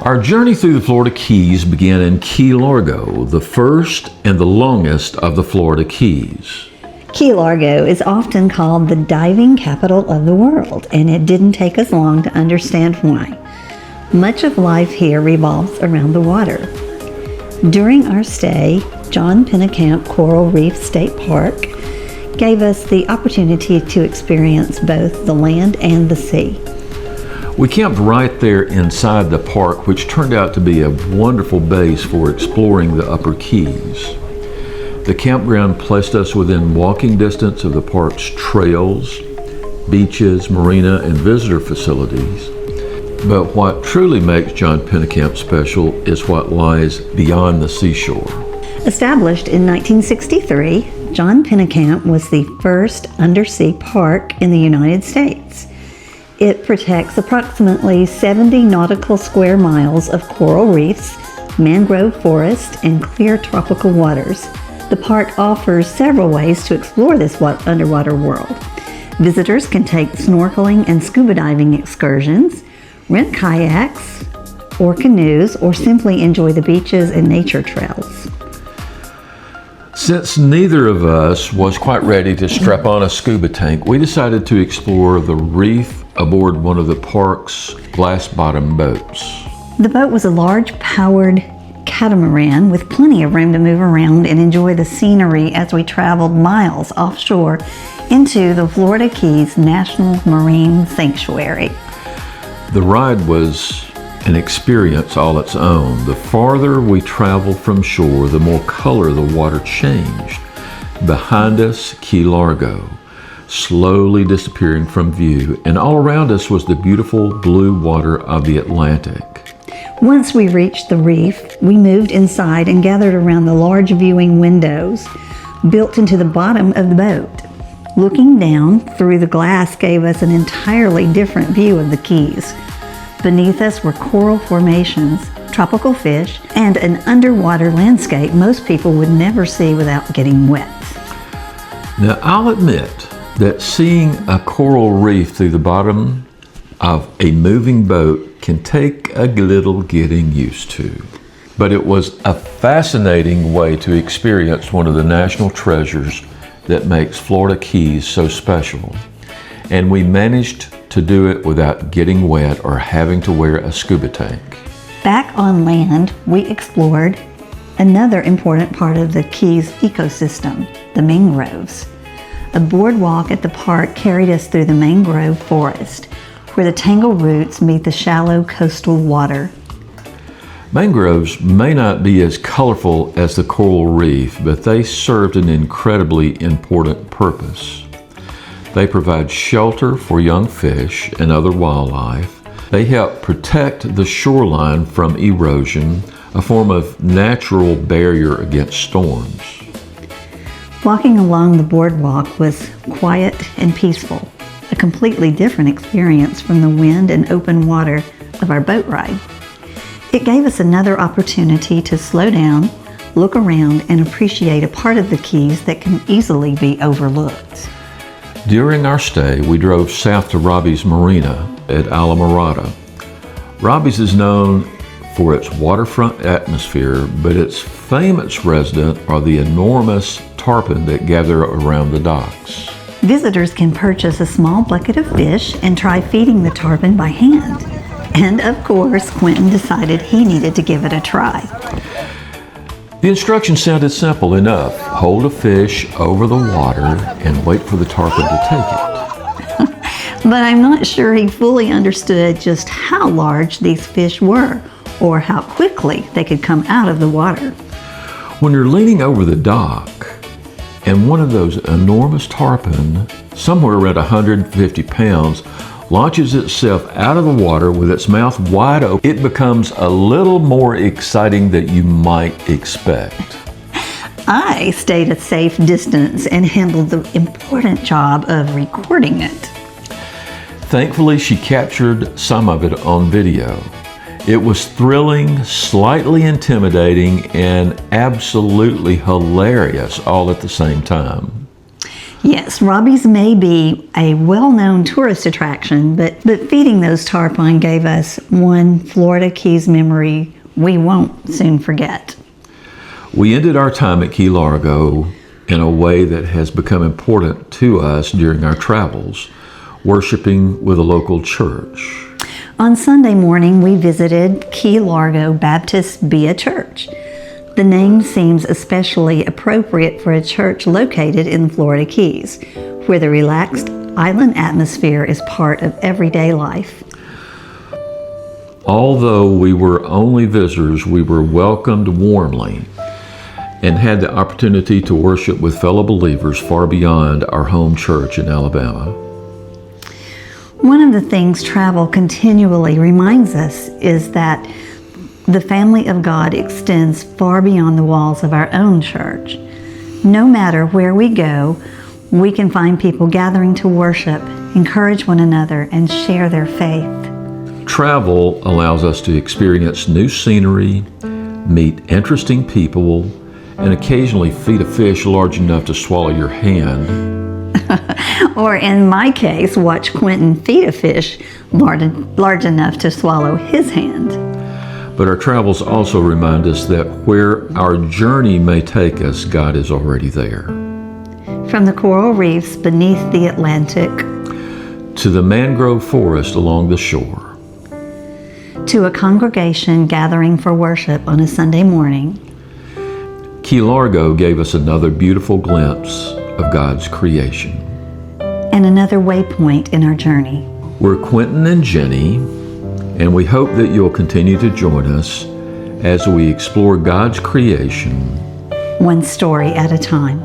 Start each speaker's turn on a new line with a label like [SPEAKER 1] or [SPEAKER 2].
[SPEAKER 1] Our journey through the Florida Keys began in Key Largo, the first and the longest of the Florida Keys.
[SPEAKER 2] Key Largo is often called the diving capital of the world, and it didn't take us long to understand why. Much of life here revolves around the water. During our stay, John Pennekamp Coral Reef State Park gave us the opportunity to experience both the land and the sea.
[SPEAKER 1] We camped right there inside the park, which turned out to be a wonderful base for exploring the upper Keys. The campground placed us within walking distance of the park's trails, beaches, marina, and visitor facilities. But what truly makes John Pennekamp special is what lies beyond the seashore.
[SPEAKER 2] Established in 1963, John Pennekamp was the first undersea park in the United States. It protects approximately 70 nautical square miles of coral reefs, mangrove forest, and clear tropical waters. The park offers several ways to explore this underwater world. Visitors can take snorkeling and scuba diving excursions, rent kayaks or canoes, or simply enjoy the beaches and nature trails.
[SPEAKER 1] Since neither of us was quite ready to strap on a scuba tank, we decided to explore the reef aboard one of the park's glass-bottom boats.
[SPEAKER 2] The boat was a large powered catamaran with plenty of room to move around and enjoy the scenery as we traveled miles offshore into the Florida Keys National Marine Sanctuary.
[SPEAKER 1] The ride was an experience all its own. The farther we traveled from shore, the more color the water changed. Behind us, Key Largo, slowly disappearing from view, and all around us was the beautiful blue water of the Atlantic.
[SPEAKER 2] Once we reached the reef, we moved inside and gathered around the large viewing windows built into the bottom of the boat. Looking down through the glass gave us an entirely different view of the Keys. Beneath us were coral formations, tropical fish, and an underwater landscape most people would never see without getting wet.
[SPEAKER 1] Now, I'll admit that seeing a coral reef through the bottom of a moving boat can take a little getting used to. But it was a fascinating way to experience one of the national treasures that makes Florida Keys so special. And we managed to do it without getting wet or having to wear a scuba tank.
[SPEAKER 2] Back on land, we explored another important part of the Keys ecosystem, the mangroves. A boardwalk at the park carried us through the mangrove forest, where the tangled roots meet the shallow coastal water.
[SPEAKER 1] Mangroves may not be as colorful as the coral reef, but they served an incredibly important purpose. They provide shelter for young fish and other wildlife. They help protect the shoreline from erosion, a form of natural barrier against storms.
[SPEAKER 2] Walking along the boardwalk was quiet and peaceful, a completely different experience from the wind and open water of our boat ride. It gave us another opportunity to slow down, look around, and appreciate a part of the Keys that can easily be overlooked.
[SPEAKER 1] During our stay, we drove south to Robbie's Marina at Islamorada. Robbie's is known for its waterfront atmosphere, but its famous resident are the enormous tarpon that gather around the docks.
[SPEAKER 2] Visitors can purchase a small bucket of fish and try feeding the tarpon by hand. And of course, Quinton decided he needed to give it a try.
[SPEAKER 1] The instructions sounded simple enough. Hold a fish over the water and wait for the tarpon to take it.
[SPEAKER 2] But I'm not sure he fully understood just how large these fish were or how quickly they could come out of the water.
[SPEAKER 1] When you're leaning over the dock and one of those enormous tarpon, somewhere around 150 pounds, launches itself out of the water with its mouth wide open, it becomes a little more exciting than you might expect.
[SPEAKER 2] I stayed a safe distance and handled the important job of recording it.
[SPEAKER 1] Thankfully, she captured some of it on video. It was thrilling, slightly intimidating, and absolutely hilarious all at the same time.
[SPEAKER 2] Yes, Robbie's may be a well-known tourist attraction, but feeding those tarpon gave us one Florida Keys memory we won't soon forget.
[SPEAKER 1] We ended our time at Key Largo in a way that has become important to us during our travels, worshiping with a local church.
[SPEAKER 2] On Sunday morning, we visited Key Largo Baptist BeaChurch. The name seems especially appropriate for a church located in the Florida Keys, where the relaxed island atmosphere is part of everyday life.
[SPEAKER 1] Although we were only visitors, we were welcomed warmly and had the opportunity to worship with fellow believers far beyond our home church in Alabama.
[SPEAKER 2] One of the things travel continually reminds us is that the family of God extends far beyond the walls of our own church. No matter where we go, we can find people gathering to worship, encourage one another, and share their faith.
[SPEAKER 1] Travel allows us to experience new scenery, meet interesting people, and occasionally feed a fish large enough to swallow your hand.
[SPEAKER 2] Or in my case, watch Quinton feed a fish large enough to swallow his hand.
[SPEAKER 1] But our travels also remind us that where our journey may take us, God is already there.
[SPEAKER 2] From the coral reefs beneath the Atlantic,
[SPEAKER 1] To the mangrove forest along the shore,
[SPEAKER 2] to a congregation gathering for worship on a Sunday morning,
[SPEAKER 1] Key Largo gave us another beautiful glimpse of God's creation.
[SPEAKER 2] and another waypoint in our journey.
[SPEAKER 1] We're Quinton and Gennie, and we hope that you'll continue to join us as we explore God's creation
[SPEAKER 2] One story at a time.